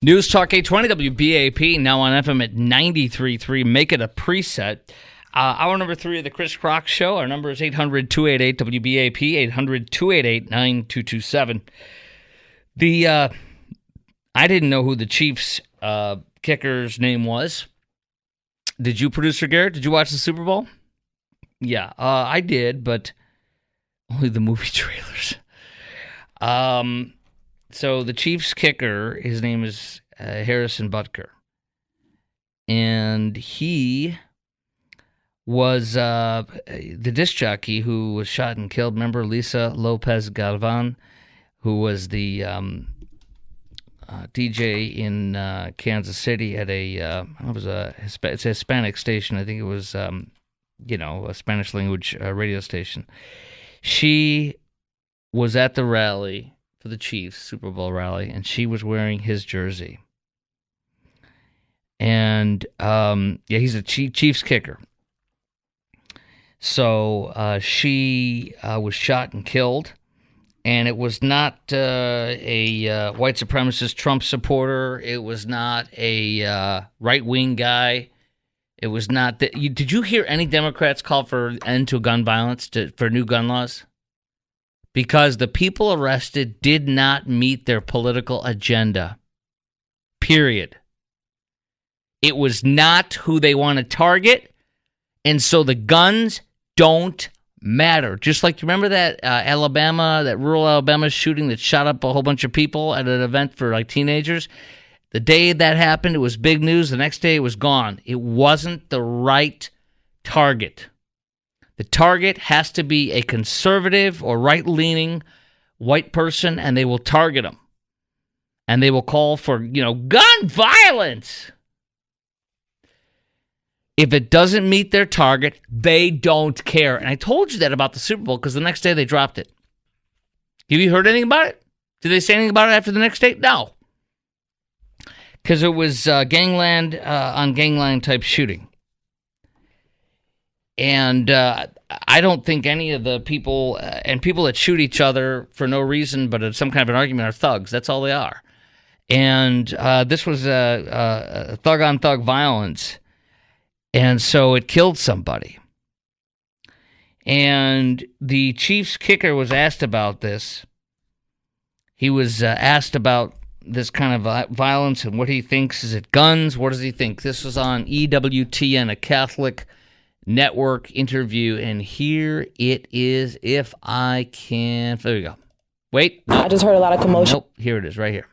News Talk 820 WBAP, now on FM at 93.3. Make it a preset. Hour number 3 of the Chris Crock Show. Our number is 800-288-WBAP, 800-288-9227. I didn't know who the Chiefs kicker's name was. Did you, Producer Garrett? Did you watch the Super Bowl? Yeah, I did, but only the movie trailers. So the Chiefs kicker, his name is Harrison Butker. And he was the disc jockey who was shot and killed. Remember Lisa Lopez Galvan, who was the DJ in Kansas City at it's a Hispanic station. I think it was, a Spanish language radio station. She was at the rally for the Chiefs, Super Bowl rally, and she was wearing his jersey. And, he's a Chiefs kicker. So she was shot and killed, and it was not a white supremacist Trump supporter. It was not a right-wing guy. It was not that. Did you hear any Democrats call for an end to gun violence, for new gun laws? Because the people arrested did not meet their political agenda. Period. It was not who they want to target, and so the guns don't matter. Just like, you remember that rural Alabama shooting that shot up a whole bunch of people at an event for like teenagers? The day that happened, it was big news. The next day, it was gone. It wasn't the right target. The target has to be a conservative or right-leaning white person, and they will target them. And they will call for, gun violence. If it doesn't meet their target, they don't care. And I told you that about the Super Bowl because the next day they dropped it. Have you heard anything about it? Did they say anything about it after the next day? No. Because it was gangland on gangland type shooting. And I don't think any of the people, and people that shoot each other for no reason but some kind of an argument, are thugs. That's all they are. And this was a thug-on-thug violence. And so it killed somebody. And the Chiefs kicker was asked about this. He was asked about this kind of violence and what he thinks. Is it guns? What does he think? This was on EWTN, a Catholic network interview, and here it is. If I can, there we go. Wait, no. I just heard a lot of commotion. Nope, here it is, right here.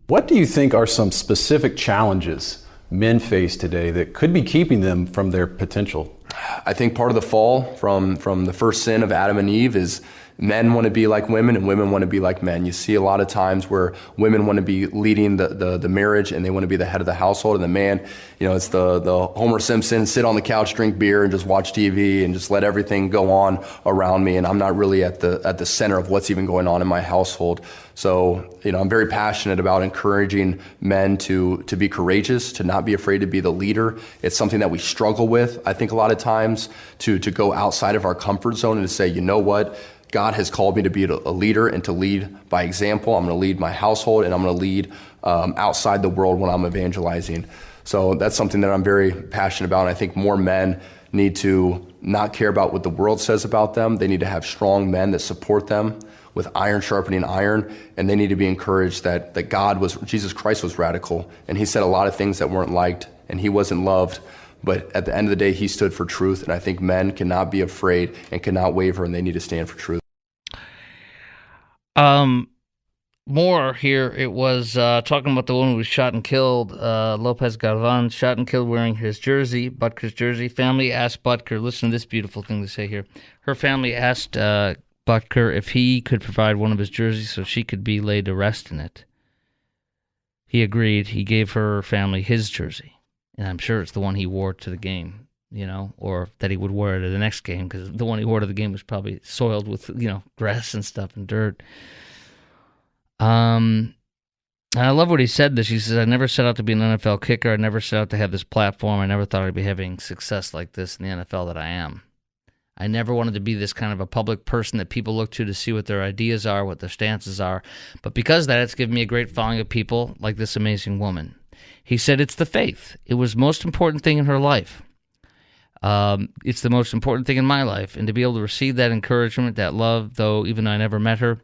What do you think are some specific challenges men face today that could be keeping them from their potential? I think part of the fall from the first sin of Adam and Eve is men want to be like women and women want to be like men. You see a lot of times where women want to be leading the marriage and they want to be the head of the household, and the man, it's the Homer Simpson, sit on the couch, drink beer, and just watch TV and just let everything go on around me, and I'm not really at the center of what's even going on in my household. So, I'm very passionate about encouraging men to be courageous, to not be afraid to be the leader. It's something that we struggle with, I think, a lot of times, to go outside of our comfort zone and to say, you know what? God has called me to be a leader and to lead by example. I'm going to lead my household, and I'm going to lead outside the world when I'm evangelizing. So that's something that I'm very passionate about. And I think more men need to not care about what the world says about them. They need to have strong men that support them with iron sharpening iron. And they need to be encouraged that Jesus Christ was radical. And he said a lot of things that weren't liked, and he wasn't loved. But at the end of the day, he stood for truth. And I think men cannot be afraid and cannot waver, and they need to stand for truth. More here. It was talking about the one who was shot and killed, Lopez Galvan, shot and killed wearing his jersey, Butker's jersey. Family asked Butker, listen to this beautiful thing to say here. Her family asked Butker if he could provide one of his jerseys so she could be laid to rest in it. He agreed. He gave her family his jersey. And I'm sure it's the one he wore to the game, or that he would wear to the next game, because the one he wore to the game was probably soiled with, grass and stuff and dirt. And I love what he said. He says, I never set out to be an NFL kicker. I never set out to have this platform. I never thought I'd be having success like this in the NFL that I am. I never wanted to be this kind of a public person that people look to see what their ideas are, what their stances are. But because of that, it's given me a great following of people like this amazing woman. He said it's the faith. It was the most important thing in her life. It's the most important thing in my life. And to be able to receive that encouragement, that love, though even though I never met her,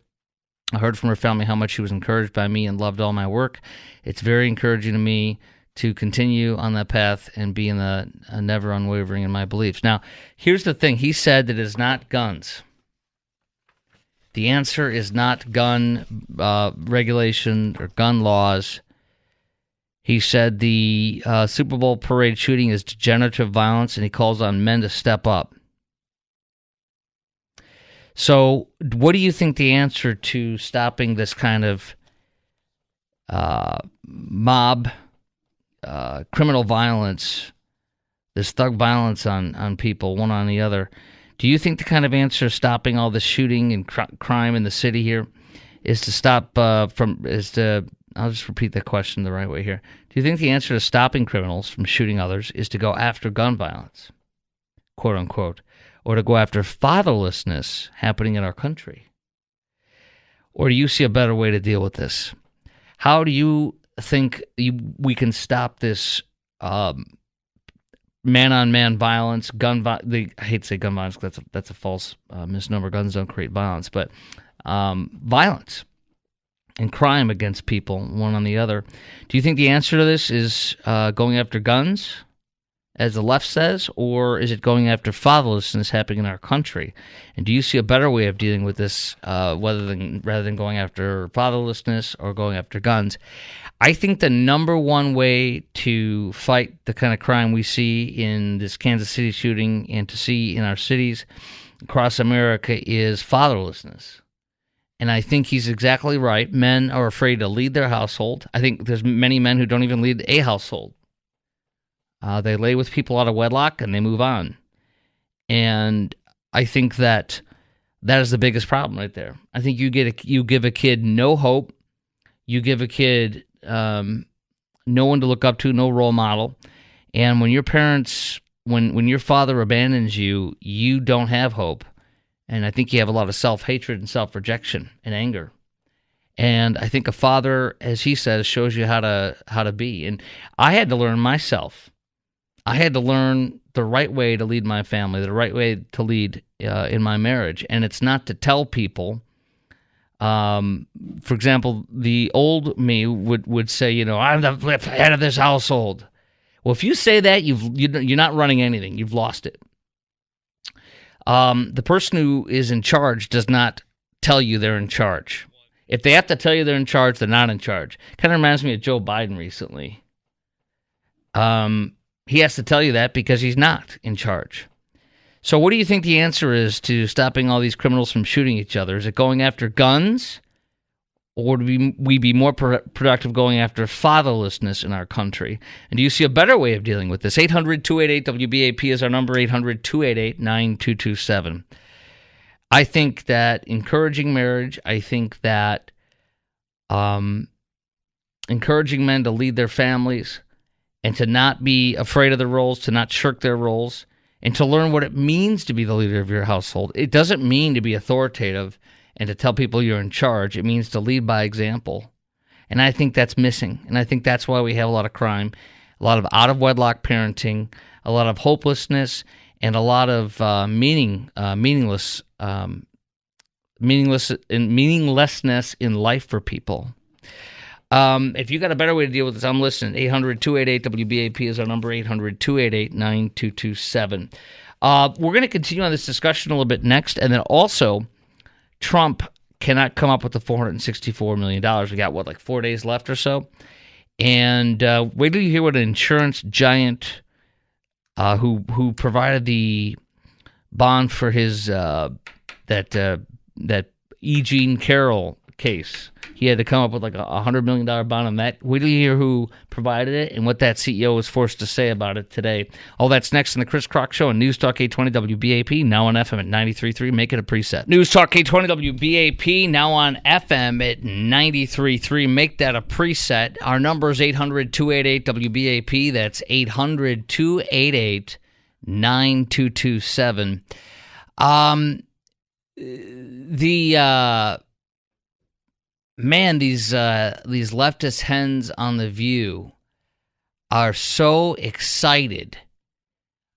I heard from her family how much she was encouraged by me and loved all my work. It's very encouraging to me to continue on that path and be in a never unwavering in my beliefs. Now, here's the thing. He said that it's not guns. The answer is not gun regulation or gun laws. He said the Super Bowl parade shooting is degenerative violence, and he calls on men to step up. So what do you think the answer to stopping this kind of mob criminal violence, this thug violence on people, one on the other, do you think the kind of answer stopping all the shooting and crime in the city here is to stop I'll just repeat the question the right way here. Do you think the answer to stopping criminals from shooting others is to go after gun violence, quote unquote, or to go after fatherlessness happening in our country? Or do you see a better way to deal with this? How do you think we can stop this man-on-man violence, I hate to say gun violence because that's a false misnomer. Guns don't create violence, but violence and crime against people, one on the other. Do you think the answer to this is going after guns, as the left says, or is it going after fatherlessness happening in our country? And do you see a better way of dealing with this rather than going after fatherlessness or going after guns? I think the number one way to fight the kind of crime we see in this Kansas City shooting and to see in our cities across America is fatherlessness. And I think he's exactly right. Men are afraid to lead their household. I think there's many men who don't even lead a household. They lay with people out of wedlock and they move on. And I think that is the biggest problem right there. I think you give a kid no hope. You give a kid no one to look up to, no role model. And when your parents, when your father abandons you, you don't have hope. And I think you have a lot of self-hatred and self-rejection and anger. And I think a father, as he says, shows you how to be. And I had to learn myself. I had to learn the right way to lead my family, the right way to lead in my marriage. And it's not to tell people. For example, the old me would say, I'm the head of this household. Well, if you say that, you're not running anything. You've lost it. The person who is in charge does not tell you they're in charge. If they have to tell you they're in charge, they're not in charge. Kind of reminds me of Joe Biden recently. He has to tell you that because he's not in charge. So what do you think the answer is to stopping all these criminals from shooting each other? Is it going after guns, or would we be more productive going after fatherlessness in our country? And do you see a better way of dealing with this? 800-288-WBAP is our number, 800-288-9227. I think that encouraging marriage, I think that encouraging men to lead their families and to not be afraid of their roles, to not shirk their roles, and to learn what it means to be the leader of your household. It doesn't mean to be authoritative and to tell people you're in charge. It means to lead by example. And I think that's missing. And I think that's why we have a lot of crime, a lot of out-of-wedlock parenting, a lot of hopelessness, and a lot of meaninglessness in life for people. If you got a better way to deal with this, I'm listening. 800-288-WBAP is our number, 800-288-9227. We're going to continue on this discussion a little bit next, and then also Trump cannot come up with the $464 million. We got, 4 days left or so? And wait till you hear what an insurance giant who provided the bond for his that E. Jean Carroll case. He had to come up with a $100 million bond on that. Wait till you hear who provided it and what that CEO was forced to say about it today. All that's next in the Chris Crock Show on News Talk 820 WBAP, now on FM at 93.3. Make it a preset. News Talk 820 WBAP, now on FM at 93.3. Make that a preset. Our number is 800-288-WBAP. That's 800-288-9227. Um, the man, these leftist hens on The View are so excited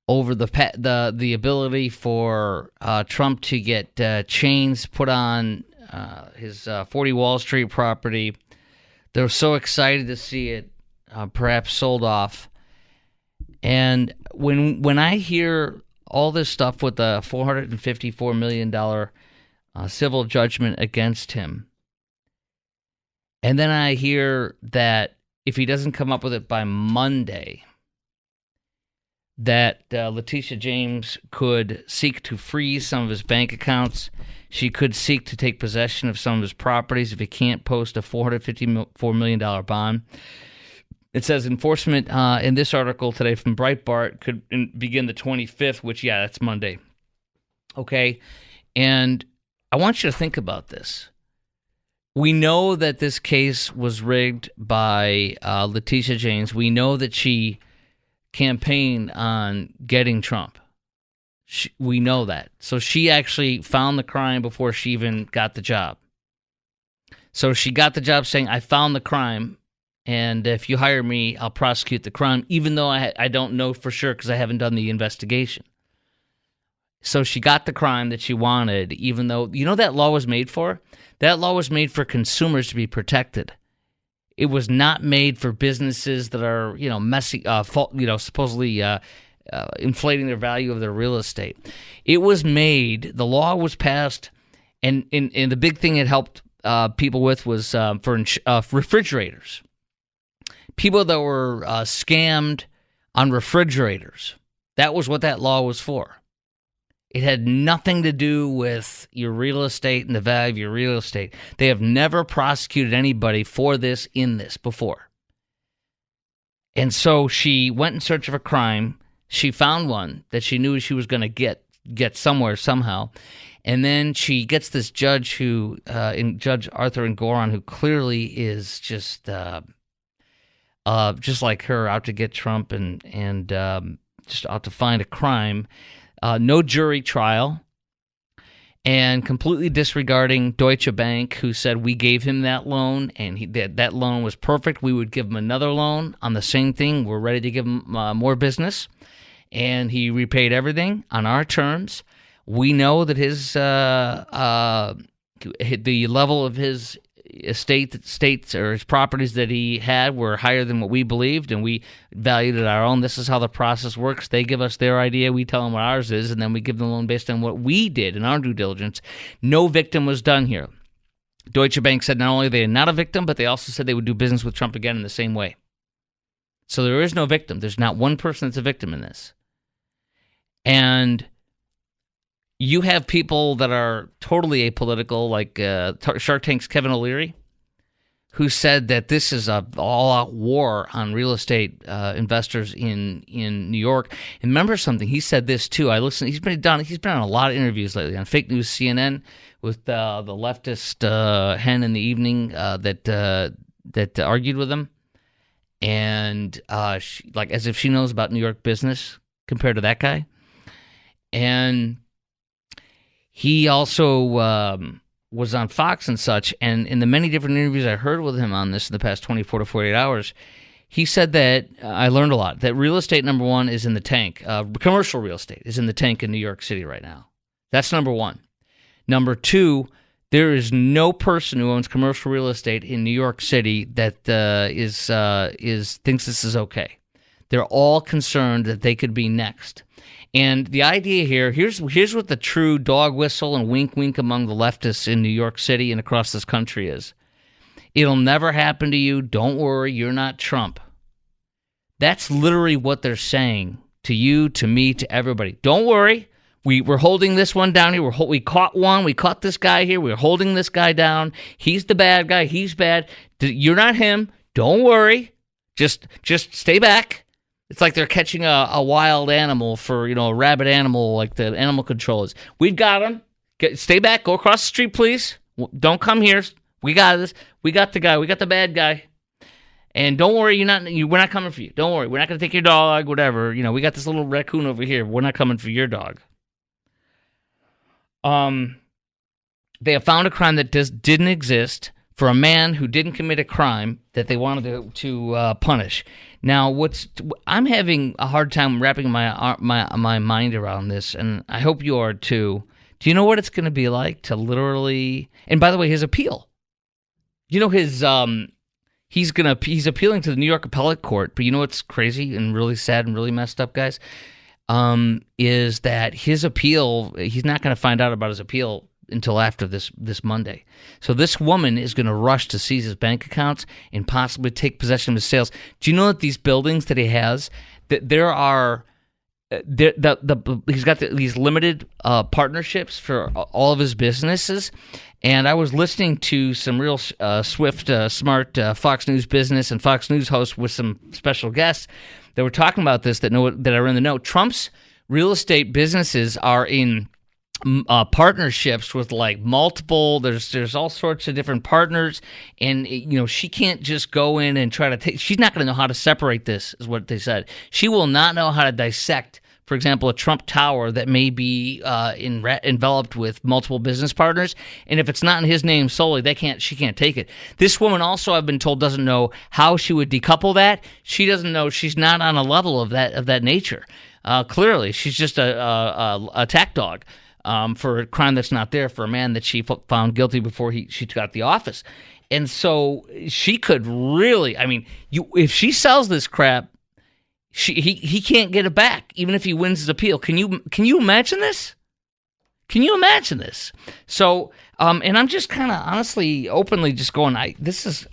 over the ability for Trump to get chains put on his 40 Wall Street property. They're so excited to see it perhaps sold off. And when I hear all this stuff with the $454 million civil judgment against him, and then I hear that if he doesn't come up with it by Monday, that Leticia James could seek to freeze some of his bank accounts. She could seek to take possession of some of his properties if he can't post a $454 million bond. It says enforcement in this article today from Breitbart could begin the 25th, which, yeah, that's Monday. Okay, and I want you to think about this. We know that this case was rigged by Leticia James. We know that she campaigned on getting Trump. We know that. So she actually found the crime before she even got the job. So she got the job saying, I found the crime, and if you hire me, I'll prosecute the crime, even though I don't know for sure because I haven't done the investigation. So she got the crime that she wanted, even though, you know that law was made for? That law was made for consumers to be protected. It was not made for businesses that are, messy, supposedly inflating their value of their real estate. It was made, the law was passed, and the big thing it helped people with was for refrigerators. People that were scammed on refrigerators. That was what that law was for. It had nothing to do with your real estate and the value of your real estate. They have never prosecuted anybody for this in this before. And so she went in search of a crime. She found one that she knew she was going to get somewhere somehow. And then she gets this judge Judge Arthur Engoron, who clearly is just like her, out to get Trump and just out to find a crime. No jury trial, and completely disregarding Deutsche Bank, who said we gave him that loan, and that loan was perfect. We would give him another loan on the same thing. We're ready to give him more business, and he repaid everything on our terms. We know that the level of his states or his properties that he had were higher than what we believed, and we valued it our own. This is how the process works. They give us their idea, we tell them what ours is, and then we give them a loan based on what we did in our due diligence. No victim was done here. Deutsche Bank said not only are they not a victim, but they also said they would do business with Trump again in the same way. So there is no victim. There's not one person that's a victim in this. And you have people that are totally apolitical, like Shark Tank's Kevin O'Leary, who said that this is a all-out war on real estate investors in New York. And remember something, he said this too. I listened. He's been on a lot of interviews lately on Fake News CNN with the leftist hen in the evening that argued with him, and like as if she knows about New York business compared to that guy, and. He also was on Fox and such, and in the many different interviews I heard with him on this in the past 24 to 48 hours, he said that, I learned a lot, that real estate, number one, is in the tank. Commercial real estate is in the tank in New York City right now. That's number one. Number two, there is no person who owns commercial real estate in New York City that thinks this is okay. They're all concerned that they could be next. And the idea here, here's what the true dog whistle and wink wink among the leftists in New York City and across this country is. It'll never happen to you. Don't worry, you're not Trump. That's literally what they're saying to you, to me, to everybody. Don't worry. We're holding this one down here. We caught one. We caught this guy here. We're holding this guy down. He's the bad guy. He's bad. You're not him. Don't worry. Just stay back. It's like they're catching a wild animal for, a rabid animal like the animal control is. We've got him. Stay back. Go across the street, please. Don't come here. We got this. We got the guy. We got the bad guy. And don't worry, we're not coming for you. Don't worry. We're not going to take your dog, whatever. We got this little raccoon over here. We're not coming for your dog. They have found a crime that didn't exist for a man who didn't commit a crime that they wanted to punish. Now, I'm having a hard time wrapping my mind around this, and I hope you are too. Do you know what it's going to be like to literally? And by the way, his appeal. You know he's appealing to the New York Appellate Court. But you know what's crazy and really sad and really messed up, guys, is that his appeal. He's not going to find out about his appeal until after this Monday. So this woman is going to rush to seize his bank accounts and possibly take possession of his sales. Do you know that these buildings that he has, that there are, he's got these limited partnerships for all of his businesses. And I was listening to some real swift, smart Fox News business and Fox News hosts with some special guests that were talking about this that are in the know. Trump's real estate businesses are in partnerships with like multiple. There's all sorts of different partners, and she can't just go in and try to take. She's not going to know how to separate this, is what they said. She will not know how to dissect, for example, a Trump Tower that may be enveloped with multiple business partners, and if it's not in his name solely, she can't take it. This woman also, I've been told, doesn't know how she would decouple that. She doesn't know. She's not on a level of that nature. Clearly, she's just a tack dog. For a crime that's not there, for a man that she found guilty before she got the office. And so she could really, if she sells this crap, he can't get it back, even if he wins his appeal. Can you imagine this? Can you imagine this? So, and I'm just kind of honestly, openly just going, this is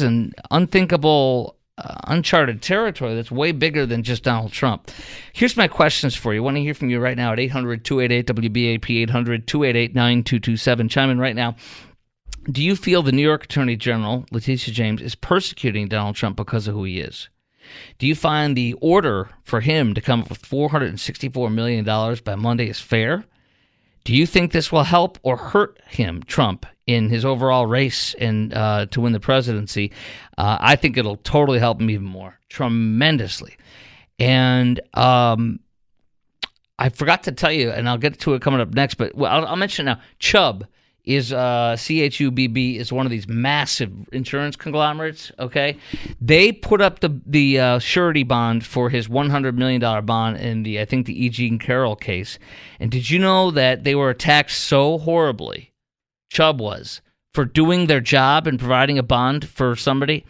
an unthinkable, uncharted territory that's way bigger than just Donald Trump. Here's my questions for you. I want to hear from you right now at 800-288-WBAP, 800-288-9227. Chime in right now. Do you feel the New York Attorney General, Leticia James, is persecuting Donald Trump because of who he is? Do you find the order for him to come up with $464 million by Monday is fair? Do you think this will help or hurt him, Trump, in his overall race and to win the presidency? I think it'll totally help him even more, tremendously. And I forgot to tell you, and I'll get to it coming up next, but I'll mention now. Chubb is CHUBB is one of these massive insurance conglomerates. Okay, they put up the surety bond for his $100 million bond in the E. Jean Carroll case. And did you know that they were attacked so horribly? Chubb was, for doing their job and providing a bond for somebody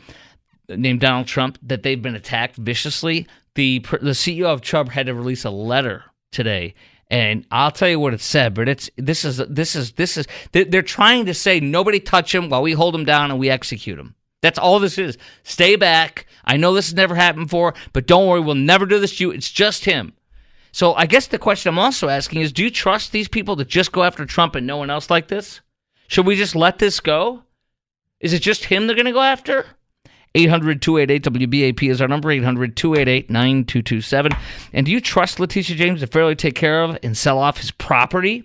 named Donald Trump, that they've been attacked viciously. The CEO of Chubb had to release a letter today, and I'll tell you what it said. But this is they're trying to say nobody touch him while we hold him down and we execute him. That's all this is. Stay back. I know this has never happened before, but don't worry, we'll never do this to you. It's just him. So I guess the question I'm also asking is, do you trust these people to just go after Trump and no one else like this? Should we just let this go? Is it just him they're going to go after? 800-288-WBAP is our number, 800-288-9227. And do you trust Leticia James to fairly take care of and sell off his property?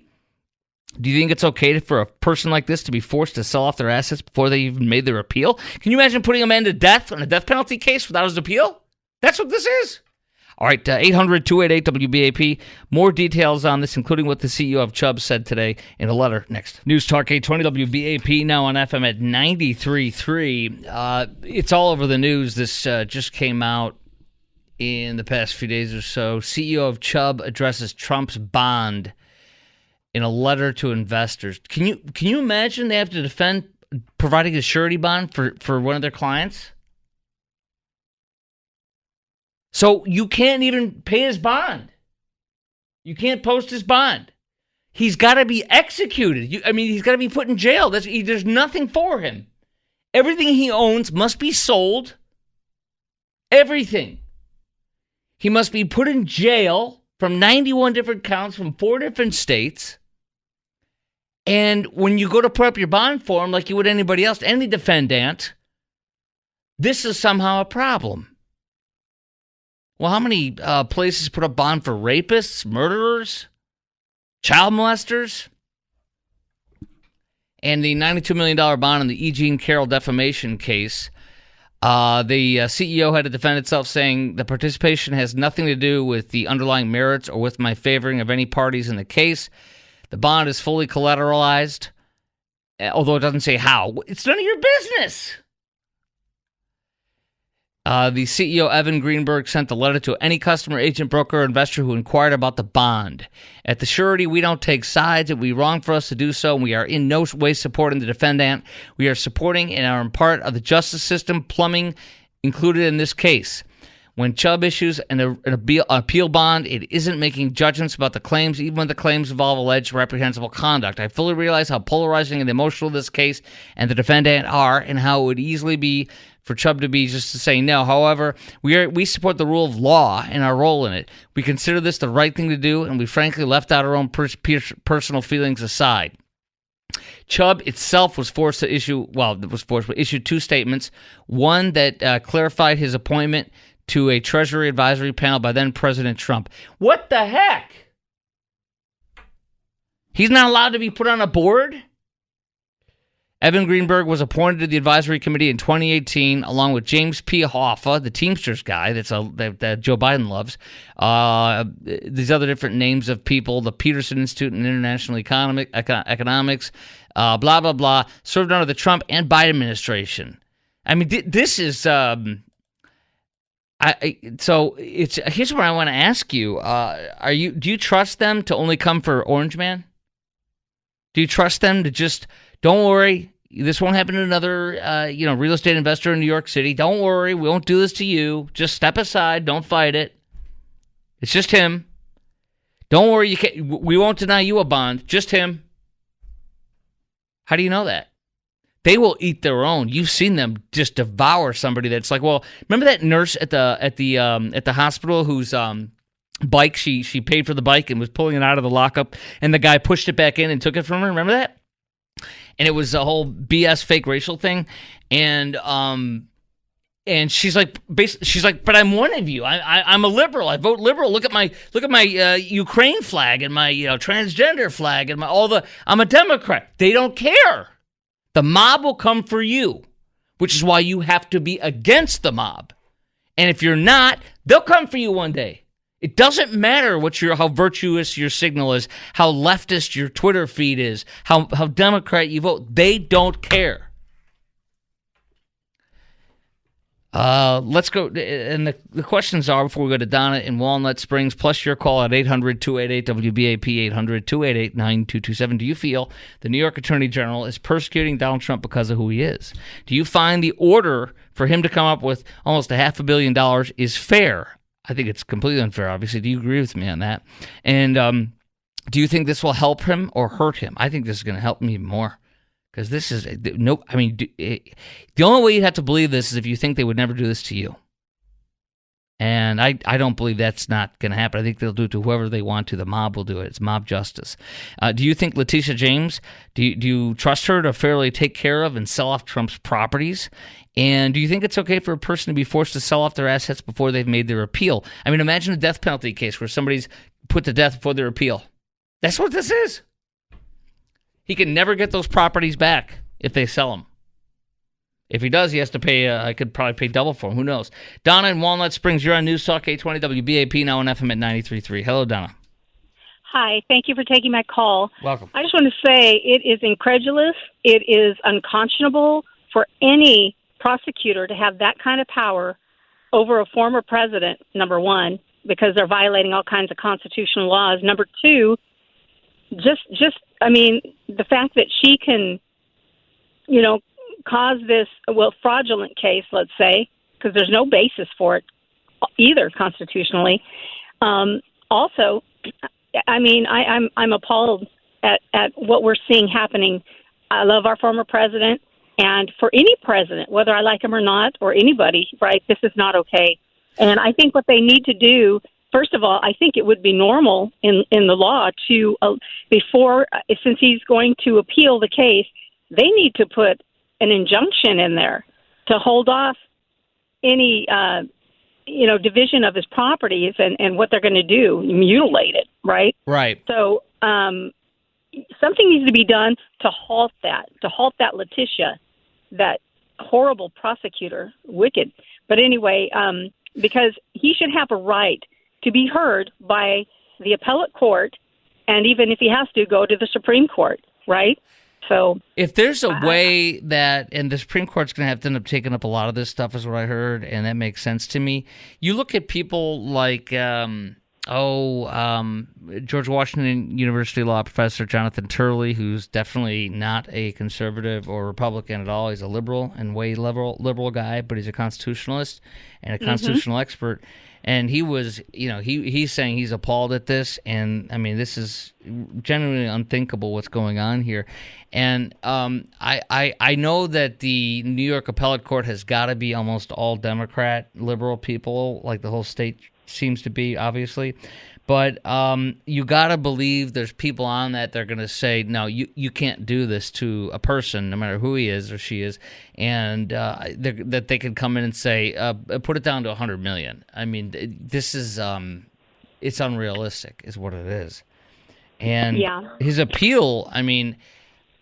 Do you think it's okay for a person like this to be forced to sell off their assets before they even made their appeal? Can you imagine putting a man to death on a death penalty case without his appeal? That's what this is. All right, 800-288-WBAP. More details on this, including what the CEO of Chubb said today in a letter next. News Talk 820 WBAP, now on FM at 93.3. It's all over the news. This just came out in the past few days or so. CEO of Chubb addresses Trump's bond in a letter to investors. Can you imagine they have to defend providing a surety bond for one of their clients? So you can't even pay his bond. You can't post his bond. He's got to be executed. He's got to be put in jail. There's nothing for him. Everything he owns must be sold. Everything. He must be put in jail from 91 different counts from 4 different states. And when you go to put up your bond for him, like you would anybody else, any defendant, this is somehow a problem. Well, how many places put up bond for rapists, murderers, child molesters? And the $92 million bond in the E. Jean Carroll defamation case, the CEO had to defend itself, saying the participation has nothing to do with the underlying merits or with my favoring of any parties in the case. The bond is fully collateralized, although it doesn't say how. It's none of your business. The CEO, Evan Greenberg, sent a letter to any customer, agent, broker, or investor who inquired about the bond. At the surety, we don't take sides. It would be wrong for us to do so, and we are in no way supporting the defendant. We are supporting and are part of the justice system, plumbing included in this case. When Chubb issues an appeal bond, it isn't making judgments about the claims, even when the claims involve alleged reprehensible conduct. I fully realize how polarizing and emotional this case and the defendant are, and how it would easily be for Chubb to be just to say no. However, we support the rule of law and our role in it. We consider this the right thing to do, and we frankly left out our own personal feelings aside. Chubb itself was forced to issue, issued two statements. One that clarified his appointment to a Treasury Advisory Panel by then President Trump. What the heck? He's not allowed to be put on a board? Evan Greenberg was appointed to the advisory committee in 2018, along with James P. Hoffa, the Teamsters guy that Joe Biden loves. These other different names of people, the Peterson Institute in International Economics, blah, blah, blah, served under the Trump and Biden administration. I mean, this is... So here's what I want to ask you. Do you trust them to only come for Orange Man? Do you trust them to just... Don't worry, this won't happen to another, real estate investor in New York City. Don't worry, we won't do this to you. Just step aside. Don't fight it. It's just him. Don't worry, we won't deny you a bond. Just him. How do you know that? They will eat their own. You've seen them just devour somebody that's like, well, remember that nurse at the hospital whose bike she paid for the bike and was pulling it out of the lockup, and the guy pushed it back in and took it from her. Remember that? And it was a whole BS fake racial thing, and she's like, but I'm one of you. I'm a liberal. I vote liberal. Look at my Ukraine flag and my transgender flag and I'm a Democrat. They don't care. The mob will come for you, which is why you have to be against the mob. And if you're not, they'll come for you one day. It doesn't matter how virtuous your signal is, how leftist your Twitter feed is, how Democrat you vote. They don't care. Let's go. And the questions are, before we go to Donna in Walnut Springs, plus your call at 800-288-WBAP, 800-288-9227. Do you feel the New York Attorney General is persecuting Donald Trump because of who he is? Do you find the order for him to come up with almost $500 million is fair? I think it's completely unfair, obviously. Do you agree with me on that? And do you think this will help him or hurt him? I think this is going to help him even more. Because this is, the only way you have to believe this is if you think they would never do this to you. And I don't believe that's not going to happen. I think they'll do it to whoever they want to. The mob will do it. It's mob justice. Do you think Leticia James, do you trust her to fairly take care of and sell off Trump's properties? And do you think it's okay for a person to be forced to sell off their assets before they've made their appeal? I mean, imagine a death penalty case where somebody's put to death before their appeal. That's what this is. He can never get those properties back if they sell them. If he does, he has to pay, I could probably pay double for them. Who knows? Donna in Walnut Springs, you're on News Talk 820 WBAP, now on FM at 93.3. Hello, Donna. Hi, thank you for taking my call. Welcome. I just want to say it is incredulous. It is unconscionable for any prosecutor to have that kind of power over a former president, number one, because they're violating all kinds of constitutional laws. Number two, the fact that she can, cause this, fraudulent case, let's say, because there's no basis for it either constitutionally. Also, I'm appalled at what we're seeing happening. I love our former president, and for any president, whether I like him or not, or anybody, right, this is not okay. And I think what they need to do, first of all, I think it would be normal in the law to, since he's going to appeal the case, they need to put an injunction in there to hold off any, division of his properties and what they're going to do, mutilate it, right? Right. So something needs to be done to halt that Leticia, that horrible prosecutor, wicked. But anyway, because he should have a right to be heard by the appellate court and even if he has to, go to the Supreme Court, right? So if there's a way that, and the Supreme Court's going to have to end up taking up a lot of this stuff, is what I heard, and that makes sense to me. You look at people like, George Washington University law professor Jonathan Turley, who's definitely not a conservative or Republican at all. He's a liberal and way liberal guy, but he's a constitutionalist and a constitutional expert. And he was, he's saying he's appalled at this, and I mean, this is genuinely unthinkable what's going on here. And I know that the New York Appellate Court has got to be almost all Democrat, liberal people, like the whole state seems to be, obviously. But you got to believe there's people on that they're going to say, no, you can't do this to a person, no matter who he is or she is, and that they could come in and say, put it down to $100 million. I mean, this is it's unrealistic, is what it is. And his appeal, I mean,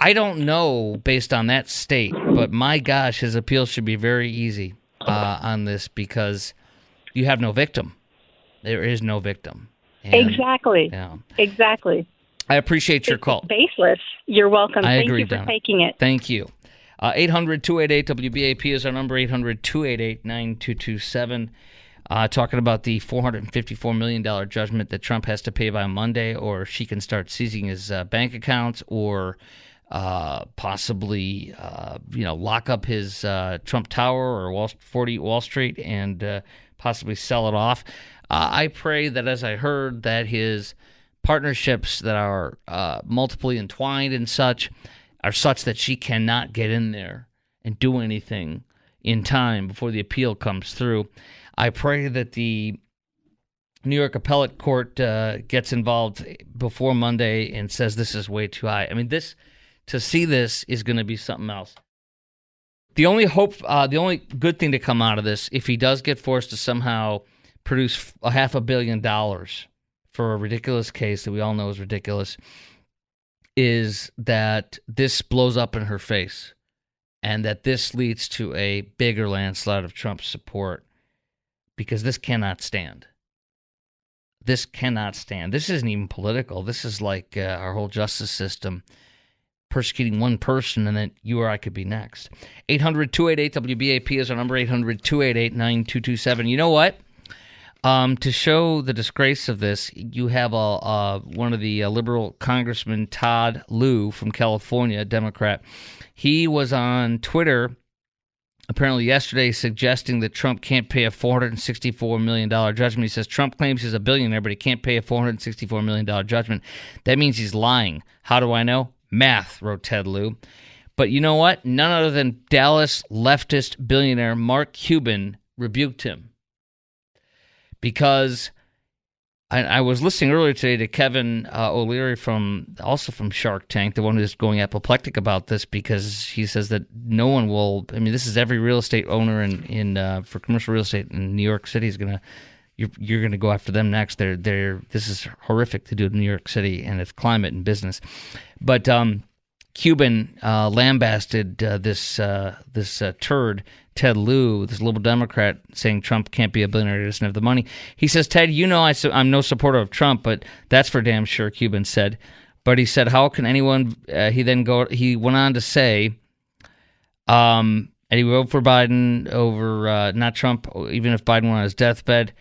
I don't know based on that state, but my gosh, his appeal should be very easy on this because you have no victim. There is no victim. And, exactly. Exactly. I appreciate your call. Baseless. You're welcome. Thank you for taking it. Thank you. 800-288-WBAP is our number, 800-288-9227. Talking about the $454 million judgment that Trump has to pay by Monday, or she can start seizing his bank accounts, or possibly lock up his Trump Tower or 40 Wall Street and possibly sell it off. I pray that, as I heard, that his partnerships that are multiply entwined and such are such that she cannot get in there and do anything in time before the appeal comes through. I pray that the New York Appellate Court gets involved before Monday and says this is way too high. I mean, to see this is going to be something else. The only hope, the only good thing to come out of this, if he does get forced to somehow produce $500 million for a ridiculous case that we all know is ridiculous, is that this blows up in her face and that this leads to a bigger landslide of Trump's support, because this cannot stand. This cannot stand. This isn't even political. This is like our whole justice system persecuting one person, and then you or I could be next. 800-288-WBAP is our number, 800-288-9227. You know what? To show the disgrace of this, you have one of the liberal congressmen, Todd Lieu from California, a Democrat. He was on Twitter apparently yesterday suggesting that Trump can't pay a $464 million judgment. He says Trump claims he's a billionaire, but he can't pay a $464 million judgment. That means he's lying. How do I know? Math, wrote Ted Lieu. But you know what? None other than Dallas leftist billionaire Mark Cuban rebuked him. Because I was listening earlier today to Kevin O'Leary from Shark Tank, the one who's going apoplectic about this, because he says that no one will. I mean, this is every real estate owner for commercial real estate in New York City is gonna. You're gonna go after them next. This is horrific to do in New York City and its climate and business. But Cuban lambasted this turd, Ted Lieu, this liberal Democrat, saying Trump can't be a billionaire, he doesn't have the money. He says, Ted, I'm no supporter of Trump, but that's for damn sure, Cuban said. But he said, how can anyone, he went on to say, and he voted for Biden over, not Trump, even if Biden went on his deathbed.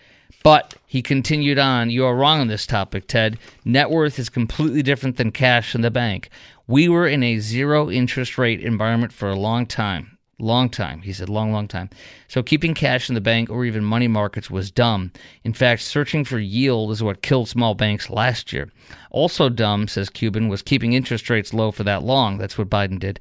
But he continued on, you are wrong on this topic, Ted. Net worth is completely different than cash in the bank. We were in a zero interest rate environment for a long time. Long time, he said, long time. So keeping cash in the bank or even money markets was dumb. In fact, searching for yield is what killed small banks last year. Also dumb, says Cuban, was keeping interest rates low for that long. That's what Biden did.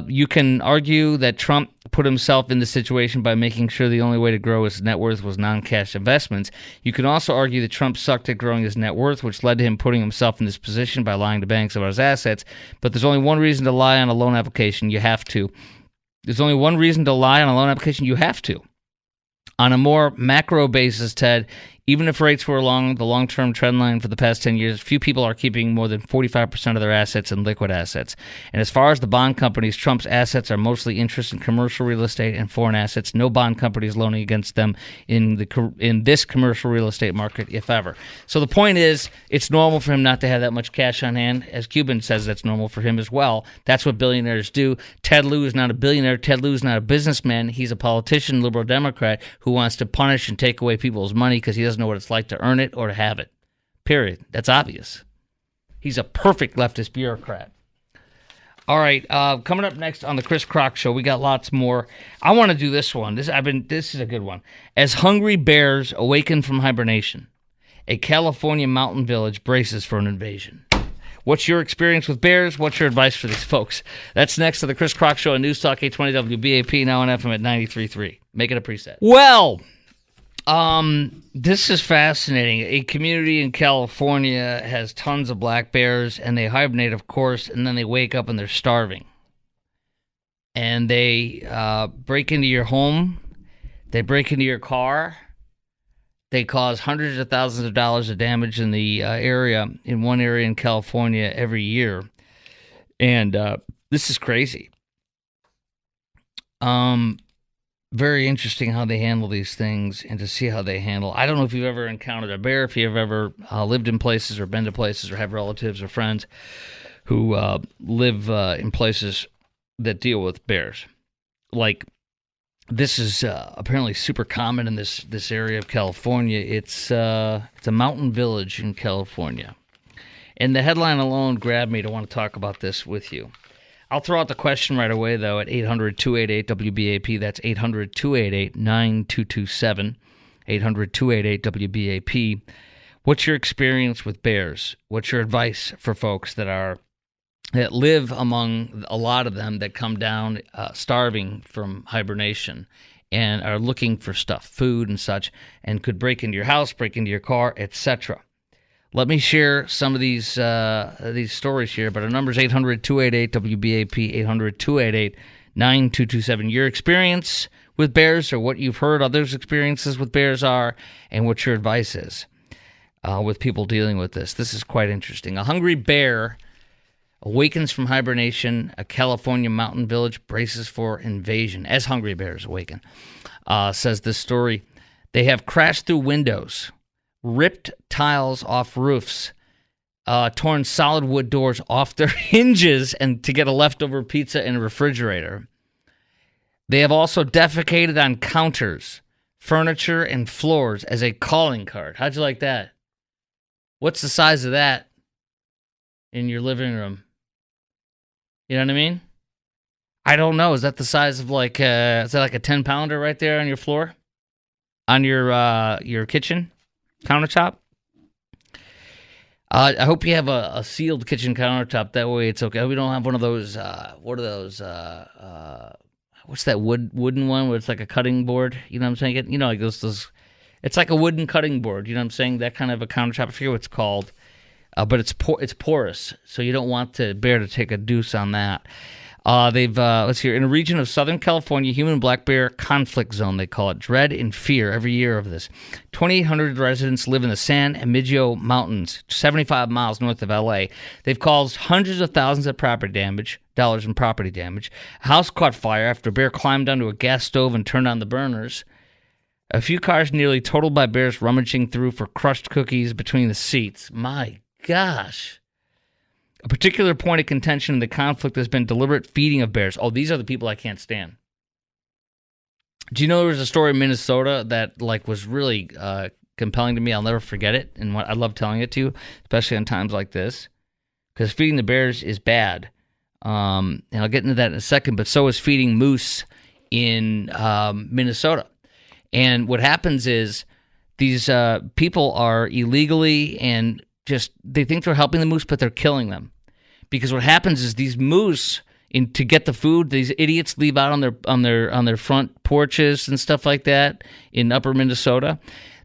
You can argue that Trump put himself in the situation by making sure the only way to grow his net worth was non-cash investments. You can also argue that Trump sucked at growing his net worth, which led to him putting himself in this position by lying to banks about his assets. But there's only one reason to lie on a loan application. You have to. There's only one reason to lie on a loan application. You have to. On a more macro basis, Ted, Even if rates were along the long-term trend line for the past 10 years, few people are keeping more than 45% of their assets in liquid assets. And as far as the bond companies, Trump's assets are mostly interest in commercial real estate and foreign assets. No bond company is loaning against them in this commercial real estate market, if ever. So the point is, it's normal for him not to have that much cash on hand. As Cuban says, that's normal for him as well. That's what billionaires do. Ted Lieu is not a billionaire. Ted Lieu is not a businessman. He's a politician, liberal Democrat, who wants to punish and take away people's money because he doesn't know what it's like to earn it or to have it. Period. That's obvious. He's a perfect leftist bureaucrat. All right, coming up next on the Chris Crock Show, we got lots more. I want to do this one. This is a good one. As hungry bears awaken from hibernation, a California mountain village braces for an invasion. What's your experience with bears? What's your advice for these folks? That's next to the Chris Crock Show on News Talk 820 WBAP, now on FM at 93.3. Make it a preset. Well, this is fascinating. A community in California has tons of black bears, and they hibernate, of course, and then they wake up and they're starving. And they break into your home. They break into your car. They cause hundreds of thousands of dollars of damage in the in one area in California every year. And this is crazy. Very interesting how they handle these things and to see how they handle. I don't know if you've ever encountered a bear, if you've ever lived in places or been to places or have relatives or friends who live in places that deal with bears. Like, this is apparently super common in this area of California. It's a mountain village in California. And the headline alone grabbed me to want to talk about this with you. I'll throw out the question right away, though, at 800-288-WBAP. That's 800-288-9227, 800-288-WBAP. What's your experience with bears? What's your advice for folks that live among a lot of them that come down starving from hibernation and are looking for stuff, food and such, and could break into your house, break into your car, etc.? Let me share some of these stories here, but our number is 800-288-WBAP, 800-288-9227. Your experience with bears or what you've heard others' experiences with bears are, and what your advice is with people dealing with this. This is quite interesting. A hungry bear awakens from hibernation. A California mountain village braces for invasion as hungry bears awaken, says this story. They have crashed through windows, ripped tiles off roofs, torn solid wood doors off their hinges and to get a leftover pizza in a refrigerator. They have also defecated on counters, furniture, and floors as a calling card. How'd you like that? What's the size of that in your living room? You know what I mean? I don't know. Is that the size of is that like a 10-pounder right there on your floor? On your kitchen countertop? I hope you have a sealed kitchen countertop. That way it's okay. We don't have one of those, what are those, what's that wooden one where it's like a cutting board? You know what I'm saying? You know, like those, it's like a wooden cutting board. You know what I'm saying? That kind of a countertop. I forget what it's called. But it's porous, so you don't want the bear to take a deuce on that. Let's see here. In a region of Southern California, human black bear conflict zone, they call it. Dread and fear every year of this. 2,800 residents live in the San Emilio Mountains, 75 miles north of L.A. They've caused hundreds of thousands of dollars in property damage. A house caught fire after a bear climbed onto a gas stove and turned on the burners. A few cars nearly totaled by bears rummaging through for crushed cookies between the seats. My gosh. A particular point of contention in the conflict has been deliberate feeding of bears. Oh, these are the people I can't stand. Do you know there was a story in Minnesota that was really compelling to me? I'll never forget it, and I love telling it to you, especially on times like this, because feeding the bears is bad. And I'll get into that in a second, but so is feeding moose in Minnesota. And what happens is these people are illegally and they think they're helping the moose, but they're killing them. Because what happens is these moose, to get the food, these idiots leave out on their front porches and stuff like that in upper Minnesota.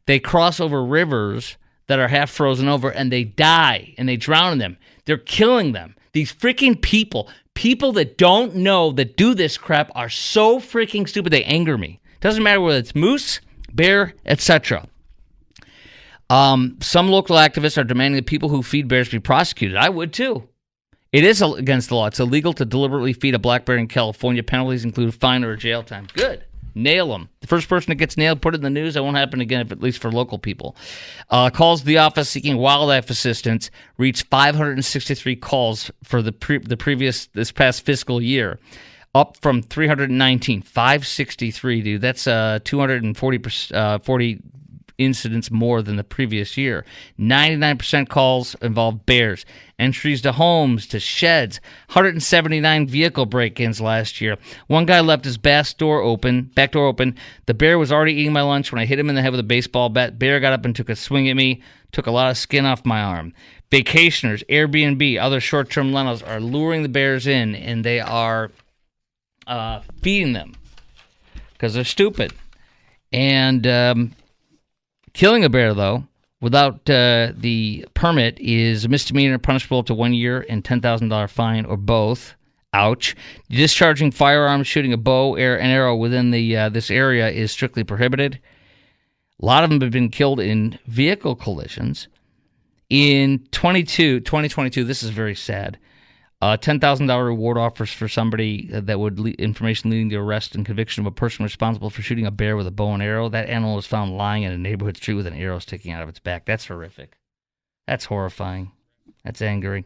They cross over rivers that are half frozen over, and they die, and they drown in them. They're killing them. These freaking people that don't know that do this crap are so freaking stupid, they anger me. Doesn't matter whether it's moose, bear, etc. Some local activists are demanding that people who feed bears be prosecuted. I would too. It is against the law. It's illegal to deliberately feed a black bear in California. Penalties include fine or jail time. Good. Nail them. The first person that gets nailed, put it in the news. That won't happen again, at least for local people. Calls to the office seeking wildlife assistance reached 563 calls for this past fiscal year, up from 319. 563, dude. That's 240 incidents more than the previous year. 99% calls involve bears. Entries to homes, to sheds. 179 vehicle break-ins last year. One guy left his back door open. The bear was already eating my lunch when I hit him in the head with a baseball bat. Bear got up and took a swing at me. Took a lot of skin off my arm. Vacationers, Airbnb, other short-term rentals are luring the bears in, and they are feeding them because they're stupid. And killing a bear, though, without the permit is a misdemeanor, punishable up to 1 year and $10,000 fine, or both. Ouch. Discharging firearms, shooting a bow and arrow within this area is strictly prohibited. A lot of them have been killed in vehicle collisions. In 2022, this is very sad. $10,000 reward offers for somebody that would information leading to arrest and conviction of a person responsible for shooting a bear with a bow and arrow. That animal was found lying in a neighborhood street with an arrow sticking out of its back. That's horrific. That's horrifying. That's angering.